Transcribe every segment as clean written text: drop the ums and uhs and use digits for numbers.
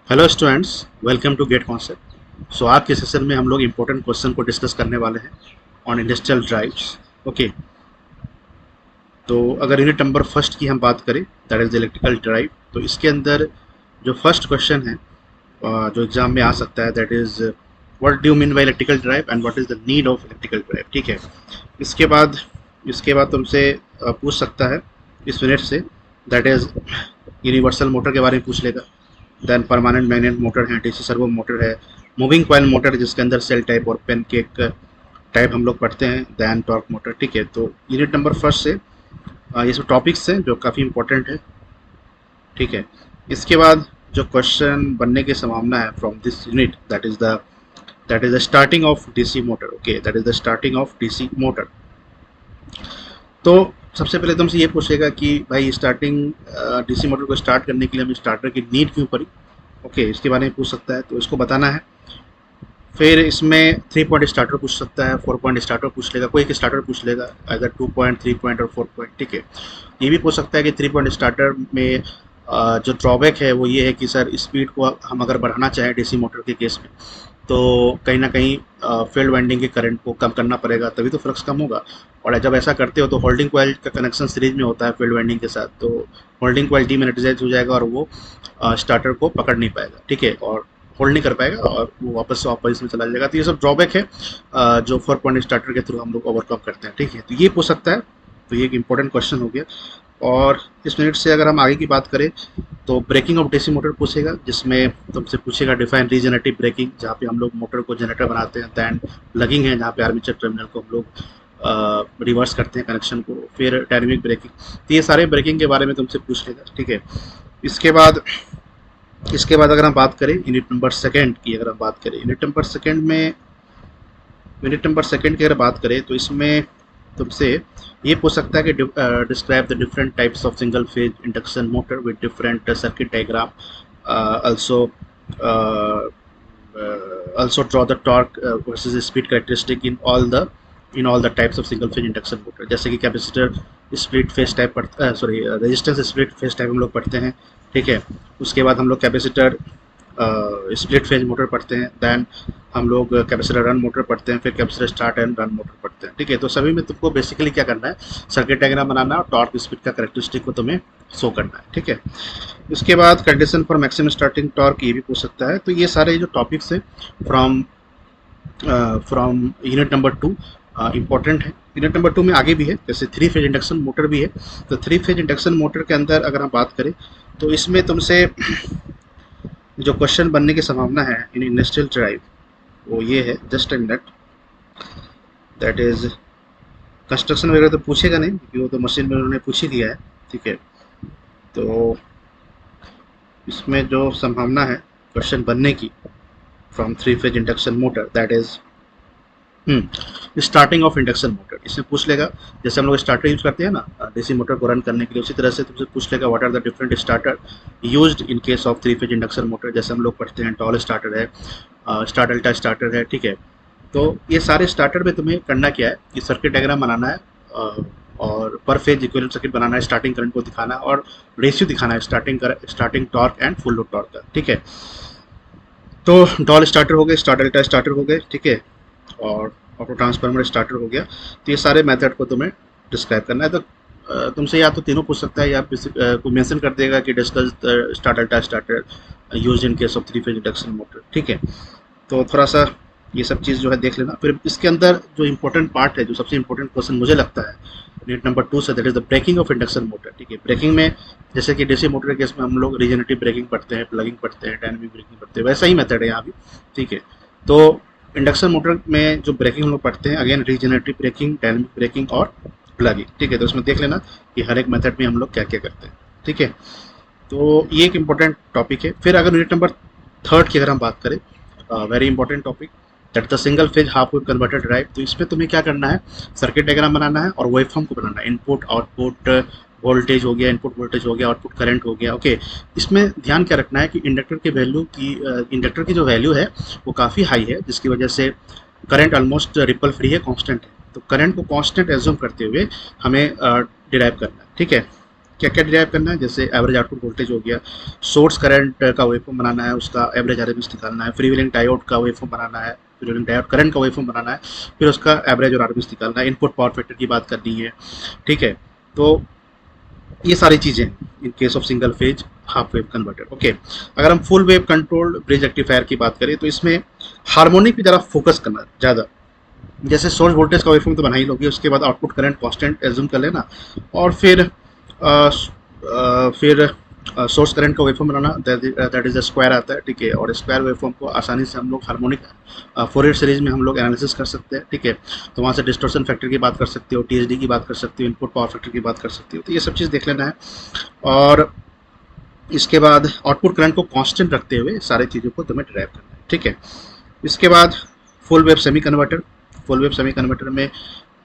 Hello students, welcome to GATE concept. So आज के session में हम लोग इम्पोर्टेंट क्वेश्चन को डिस्कस करने वाले हैं ऑन इंडस्ट्रियल ड्राइव्स। ओके, तो अगर यूनिट नंबर फर्स्ट की हम बात करें, दैट इज इलेक्ट्रिकल ड्राइव, तो इसके अंदर जो फर्स्ट क्वेश्चन है जो एग्जाम में आ सकता है, that is what do you mean by electrical drive and what is the need of electrical drive. ठीक है, इसके बाद इसके बाद तुमसे पूछ सकता है इस यूनिट से, दैट इज यूनिवर्सल मोटर के बारे में पूछ लेगा। देन परमानेंट मैग्नेट मोटर है, डीसी सर्वो मोटर है, मूविंग कॉइल मोटर जिसके अंदर सेल टाइप और पेनकेक टाइप हम लोग पढ़ते हैं, देन टॉर्क मोटर। ठीक है, तो यूनिट नंबर फर्स्ट से ये सब टॉपिक्स हैं जो काफ़ी इंपॉर्टेंट है। ठीक है, इसके बाद जो क्वेश्चन बनने की संभावना है from this unit, that is the starting of DC motor. Okay, that is the starting of DC motor. तो सबसे पहले तुमसे ये पूछेगा कि भाई स्टार्टिंग डीसी मोटर को स्टार्ट करने के लिए हमें स्टार्टर की नीड क्यों पड़ी। ओके, इसके बारे में पूछ सकता है, तो इसको बताना है। फिर इसमें 3 पॉइंट स्टार्टर पूछ सकता है, 4 पॉइंट स्टार्टर पूछ लेगा, कोई एक स्टार्टर पूछ लेगा, अगर 2 पॉइंट, 3 पॉइंट और 4 पॉइंट। ठीक है, ये भी पूछ सकता है कि 3 पॉइंट स्टार्टर में जो ड्रॉबैक है वो ये है कि सर स्पीड को हम अगर बढ़ाना चाहें डीसी मोटर के केस में, तो कहीं ना कहीं फील्ड वाइंडिंग के करंट को कम करना पड़ेगा, तभी तो फ्लक्स कम होगा। और जब ऐसा करते हो तो होल्डिंग कॉइल का कनेक्शन सीरीज में होता है फील्ड वाइंडिंग के साथ, तो होल्डिंग कॉइल डीमैग्नेटाइज हो जाएगा और वो स्टार्टर को पकड़ नहीं पाएगा। ठीक है, और होल्ड नहीं कर पाएगा और वो वापस से वापस में चला जाएगा। तो ये सब ड्रॉबैक है जो 4 पॉइंट स्टार्टर के थ्रू हम लोग ओवरकम करते हैं। ठीक है, तो ये पूछ सकता है, तो ये एक इंपॉर्टेंट क्वेश्चन हो गया। और इस मिनट से अगर हम आगे की बात करें तो ब्रेकिंग ऑफ डीसी मोटर पूछेगा, जिसमें तुमसे पूछेगा डिफाइन रीजनरेटिव ब्रेकिंग, जहाँ पे हम लोग मोटर को जनरेटर बनाते हैं। दैन लगिंग है, जहाँ पे आर्मेचर टर्मिनल को हम लोग रिवर्स करते हैं कनेक्शन को। फिर डायनेमिक ब्रेकिंग, तो ये सारे ब्रेकिंग के बारे में तुमसे पूछ लेगा। ठीक है, इसके बाद अगर हम बात करें यूनिट नंबर सेकंड की, अगर हम बात करें यूनिट नंबर सेकंड की अगर बात करें तो इसमें तुमसे ये पूछ सकता है कि describe the different types of single phase induction motor with different circuit diagram, also also draw the torque versus speed characteristic in all the types of single phase induction motor. जैसे कि कैपेसिटर स्प्लिट फेज टाइप पढ़ते, sorry resistance split phase type हम लोग पढ़ते हैं। ठीक है, उसके बाद हम लोग कैपेसिटर स्प्लिट फेज मोटर पढ़ते हैं, दैन हम लोग कैपेसिटर रन मोटर पढ़ते हैं, फिर capacitor start and run motor पढ़ते हैं। ठीक है, तो सभी में तुमको बेसिकली क्या करना है, सर्किट डायग्राम बनाना है और टॉर्क स्पीड का कैरेक्टरिस्टिक को तुम्हें शो करना है। ठीक है, उसके बाद condition for maximum starting torque, ये भी पूछ सकता है। तो ये सारे जो टॉपिक्स हैं फ्रॉम यूनिट नंबर 2 इंपॉर्टेंट है। यूनिट नंबर 2 में आगे भी है, जैसे 3 फेज इंडक्शन मोटर भी है। तो 3 फेज इंडक्शन मोटर के अंदर अगर हम बात करें तो इसमें तुमसे जो क्वेश्चन बनने की संभावना है इन इंडस्ट्रियल ड्राइव, वो ये है, just a minute, that is construction वगैरह तो पूछेगा नहीं क्योंकि वो तो मशीन में उन्होंने पूछ ही दिया है। ठीक है, तो इसमें जो संभावना है क्वेश्चन बनने की from 3 phase induction motor, that is starting of induction motor, इसमें पूछ लेगा। जैसे हम लोग स्टार्टर यूज करते हैं ना डीसी मोटर को रन करने के लिए, उसी तरह से तुमसे पूछ लेगा what are the different starter used in case of 3 phase induction motor. जैसे हम लोग पढ़ते हैं टॉल स्टार्टर है, स्टार डेल्टा स्टार्टर है। ठीक है, तो ये सारे स्टार्टर में तुम्हें करना क्या है कि सर्किट डायग्राम बनाना है और पर फेज इक्विवेलेंट सर्किट बनाना है, स्टार्टिंग करंट को दिखाना है और रेशियो दिखाना है starting torque and full load torque का। ठीक है, तो डॉल स्टार्टर हो गए, स्टार डेल्टा स्टार्टर हो गए। ठीक है, और ऑटो ट्रांसफार्मर स्टार्टर हो गया। तो ये सारे मेथड को तुम्हें डिस्क्राइब करना है। तो तुमसे या तो तीनों पूछ सकता है या कोई मेंशन कर देगा कि discuss star delta starter used in case of 3 phase induction motor. ठीक है, तो थोड़ा सा ये सब चीज़ जो है देख लेना। फिर इसके अंदर जो इंपॉर्टेंट पार्ट है, जो सबसे इंपॉर्टेंट क्वेश्चन मुझे लगता है यूनिट नंबर 2 से, that is the braking of induction motor. ठीक है, ब्रेकिंग में जैसे कि डीसी मोटर के केस में हम लोग रीजनरेटिव ब्रेकिंग पढ़ते हैं, प्लगिंग पढ़ते हैं, डायनेमिक ब्रेकिंग पढ़ते हैं, वैसा ही मेथड है यहाँ भी। ठीक है, तो इंडक्शन मोटर में जो ब्रेकिंग हम लोग पढ़ते हैं, again regenerative braking, dynamic braking और प्लगिंग। ठीक है, तो उसमें देख लेना कि हर एक मेथड में हम लोग क्या क्या करते हैं। ठीक है, तो ये एक इम्पोर्टेंट टॉपिक है। फिर अगर यूनिट नंबर 3 की अगर हम बात करें, very important topic, that the single phase half wave converter drive. तो इसमें तुम्हें क्या करना है, सर्किट डायग्राम बनाना है और वेवफॉर्म को बनाना है। इनपुट आउटपुट वोल्टेज हो गया, इनपुट वोल्टेज हो गया, आउटपुट करंट हो गया। ओके, इसमें ध्यान क्या रखना है कि इंडक्टर की जो वैल्यू है वो काफ़ी हाई है, जिसकी वजह से करंट ऑलमोस्ट रिपल फ्री है, कांस्टेंट है। तो करंट को कांस्टेंट एज्यूम करते हुए हमें डिराइव करना है। ठीक है, क्या क्या डिराइव करना है, जैसे एवरेज आउटपुट वोल्टेज हो गया, सोर्स करंट का वेवफॉर्म बनाना है, उसका एवरेज आरएमएस निकालना है, फ्रीव्हीलिंग डायोड का वेवफॉर्म बनाना है, फ्रीव्हीलिंग डायोड करंट का वेवफॉर्म बनाना है, फिर उसका एवरेज और आरएमएस निकालना है, इनपुट पावर फैक्टर की बात करनी है। ठीक है, तो ये सारी चीज़ें इन case of single phase half wave converter. Okay, अगर हम full wave controlled bridge rectifier की बात करें तो इसमें हार्मोनिक पे ज़रा फोकस करना ज़्यादा। जैसे सोर्स वोल्टेज का वेवफॉर्म तो बना ही लोगे, उसके बाद आउटपुट करंट कांस्टेंट एज्यूम कर लेना, और फिर सोर्स करंट का waveform banana, that is a square आता है। ठीक है, और स्क्वायर वेवफॉर्म को आसानी से हम लोग हार्मोनिक फोरियर सीरीज में हम लोग एनालिसिस कर सकते हैं। ठीक है, तो वहाँ से डिस्टॉर्शन फैक्टर की बात कर सकते हो, टीएचडी की बात कर सकते हो, इनपुट पावर फैक्टर की बात कर सकते हो, तो ये सब चीज़ देख लेना है। और इसके बाद आउटपुट करंट को कांस्टेंट रखते हुए सारी चीज़ों को तुम्हें ड्राइव करना है। ठीक है, इसके बाद full wave semi converter. Full wave semi converter में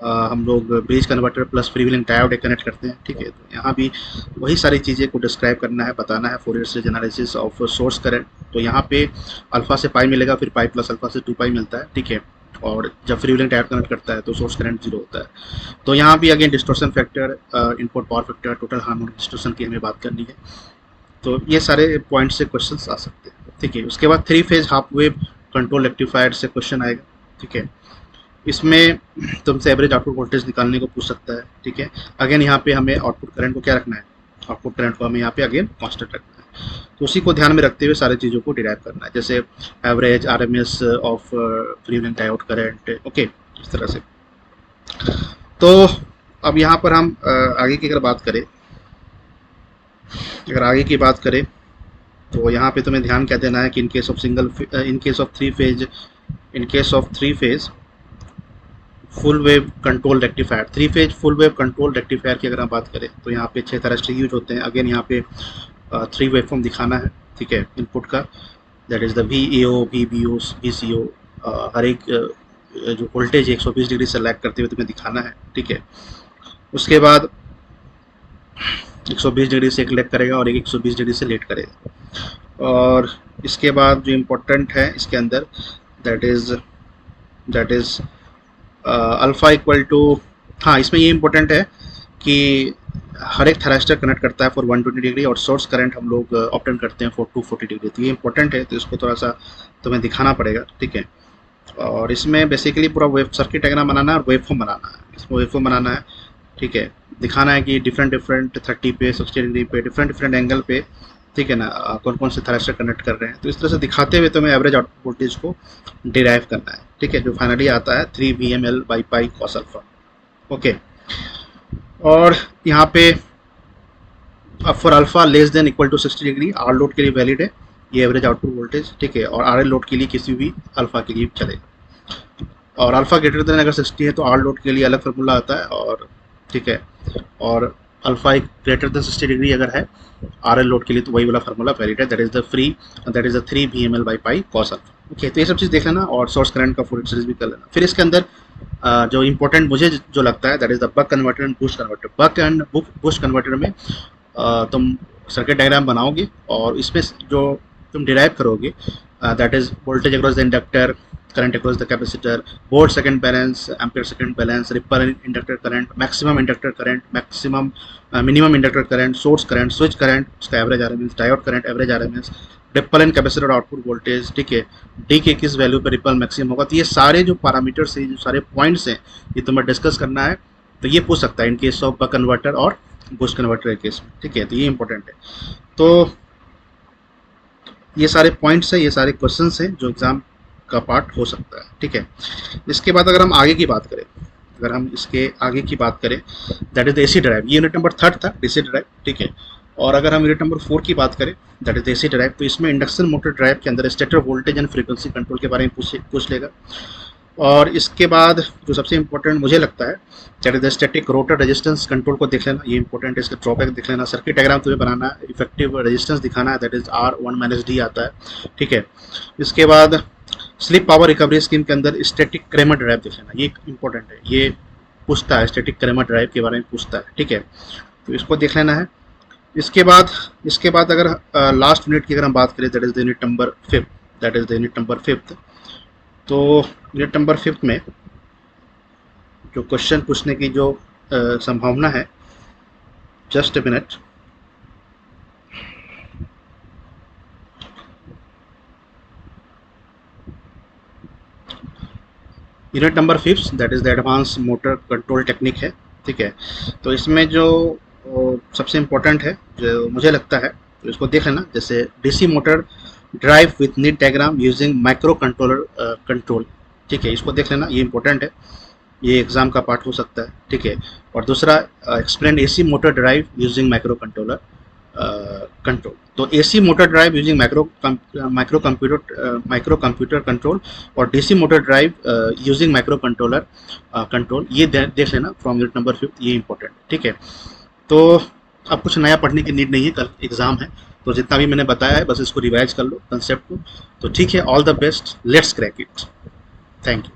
हम लोग bridge converter plus freewheeling diode connect करते हैं। ठीक है, तो यहाँ भी वही सारी चीज़ें को डिस्क्राइब करना है, बताना है, Fourier series analysis of source current. तो यहाँ पे अल्फा से पाई मिलेगा, फिर पाई प्लस अल्फा से 2 पाई मिलता है। ठीक है, और जब फ्रीव्हीलिंग डायोड कनेक्ट करता है तो सोर्स करंट 0 होता है। तो यहाँ भी again distortion factor, input power factor, total harmonic distortion की हमें बात करनी है। तो ये सारे पॉइंट से क्वेश्चंस आ सकते हैं। ठीक है, उसके बाद 3 phase half wave control rectifier से क्वेश्चन आएगा। ठीक है, इसमें तुमसे एवरेज आउटपुट वोल्टेज निकालने को पूछ सकता है। ठीक है, अगेन यहाँ पे हमें आउटपुट करंट को क्या रखना है, आउटपुट करंट को हमें यहाँ पे अगेन कांस्टेंट रखना है। तो उसी को ध्यान में रखते हुए सारी चीज़ों को डिराइव करना है, जैसे average RMS of freewheeling diode current. Okay, इस तरह से। तो अब यहाँ पर हम आगे की अगर बात करें, तो यहाँ पे तुम्हें ध्यान क्या देना है कि इन case of three phase full wave control rectifier, 3 phase full wave control rectifier की अगर हम बात करें तो यहाँ पे 6 थैरिस्टर यूज होते हैं। अगेन यहाँ पे 3 वेवफॉर्म दिखाना है। ठीक है, इनपुट का, that is the VAO, VBO, VCO, हर एक जो वोल्टेज 120 डिग्री से लैग करते हुए तुम्हें दिखाना है। ठीक है, उसके बाद 120 डिग्री से एक लेग करेगा और एक 120 डिग्री से लेट करेगा। और इसके बाद जो इम्पोर्टेंट है इसके अंदर, that is alpha equal to, हाँ इसमें ये इम्पोर्टेंट है कि हर एक थैरिस्टर कनेक्ट करता है फॉर 120 डिग्री और सोर्स करंट हम लोग ऑप्टेन करते हैं फॉर 240 डिग्री। तो ये इंपॉर्टेंट है, तो इसको थोड़ा सा तुम्हें दिखाना पड़ेगा। ठीक है, और इसमें बेसिकली पूरा वेव सर्किट डायग्राम बनाना है और वेवफॉर्म बनाना है। इसमें वेवफॉर्म बनाना है। ठीक है, दिखाना है कि डिफरेंट 30 पे, 60 डिग्री पे, डिफरेंट एंगल पे, ठीक है ना, कौन कौन से थैरिस्टर कनेक्ट कर रहे हैं। तो इस तरह से दिखाते हुए तुम्हें एवरेज आउटपुट वोल्टेज को डिराइव करना है। ठीक है, जो फाइनली आता है 3 VML by pi cos alpha. Okay, और यहाँ पे for alpha less than equal to 60 degree R load के लिए वैलिड है ये एवरेज आउटपुट वोल्टेज। ठीक है, और आर एल लोड के लिए किसी भी अल्फा के लिए चलेगा। और अल्फा ग्रेटर देन अगर 60 है तो आर लोड के लिए अलग फार्मूला आता है। और ठीक है, और अल्फा ग्रेटर देन 60 डिग्री अगर है आर एल लोड के लिए तो वही वाला फार्मूला वैलिड है, that is the 3 VML by pi cos alpha. Okay, तो ये सब चीज़ देख लेना और सोर्स करंट का फोरियर सीरीज भी कर लेना। फिर इसके अंदर जो इंपॉर्टेंट मुझे जो लगता है that is the buck converter and boost converter. Buck and boost converter में तुम सर्किट डायग्राम बनाओगे और इसमें जो तुम डिराइव करोगे that is voltage across the inductor, current across the capacitor, volt second balance, ampere second balance, ripple inductor current, maximum inductor current, minimum inductor current, source current, switch current, उसका average RMS, diode current average RMS, ripple and capacitor output voltage. ठीक है, D के किस value पर ripple maximum होगा। तो ये सारे जो पैरामीटर्स हैं, जो सारे पॉइंट्स हैं, ये तुम्हें डिस्कस करना है। तो ये पूछ सकता है in case of buck converter और बूस्ट कन्वर्टर के केस में। ठीक है, तो ये इंपॉर्टेंट है। तो ये सारे पॉइंट्स हैं, ये सारे क्वेश्चंस हैं जो एग्जाम का पार्ट हो सकता है। ठीक है, इसके बाद अगर हम आगे की बात करें, that is the AC drive. ये यूनिट नंबर 3 था, डीसी ड्राइव। ठीक है, और अगर हम यूनिट नंबर 4 की बात करें that is the AC drive, तो इसमें इंडक्शन मोटर ड्राइव के अंदर stator voltage and frequency control के बारे में पूछ लेगा। और इसके बाद जो सबसे इंपॉर्टेंट मुझे लगता है that is the static rotor resistance control को देख लेना, ये इंपॉर्टेंट है। इसका ड्रॉबैक देख लेना, सर्किट डायग्राम तुम्हें बनाना है, इफेक्टिव रेजिस्टेंस दिखाना है, दैट इज R1-D आता है। ठीक है, इसके बाद स्लिप पावर रिकवरी स्कीम के अंदर स्टैटिक क्रेमर ड्राइव देख लेना, ये इंपॉर्टेंट है, ये पूछता है, स्टैटिक क्रेमर ड्राइव के बारे में पूछता है। ठीक है, तो इसको देख लेना है। इसके बाद अगर लास्ट यूनिट की अगर हम बात करें that is the unit number 5, तो यूनिट नंबर 5 में जो क्वेश्चन पूछने की जो संभावना है just a minute. Unit number 5 that is the advance motor control technique है। ठीक है, तो इसमें जो सबसे इम्पोर्टेंट है जो मुझे लगता है, तो इसको देख लेना। जैसे DC motor drive with NEET diagram using microcontroller control. ठीक है, इसको देख लेना, ये इंपॉर्टेंट है, ये एग्जाम का पार्ट हो सकता है। ठीक है, और दूसरा explain AC motor drive using microcontroller control. तो AC motor drive using microcomputer control और DC motor drive using microcontroller control, ये देख लेना फ्रॉम यूनिट नंबर 5, ये इंपॉर्टेंट। ठीक है, तो अब कुछ नया पढ़ने की नीड नहीं है, कल एग्जाम है, तो जितना भी मैंने बताया है बस इसको रिवाइज कर लो कंसेप्ट को। तो ठीक है, all the best, let's crack it. Thank you.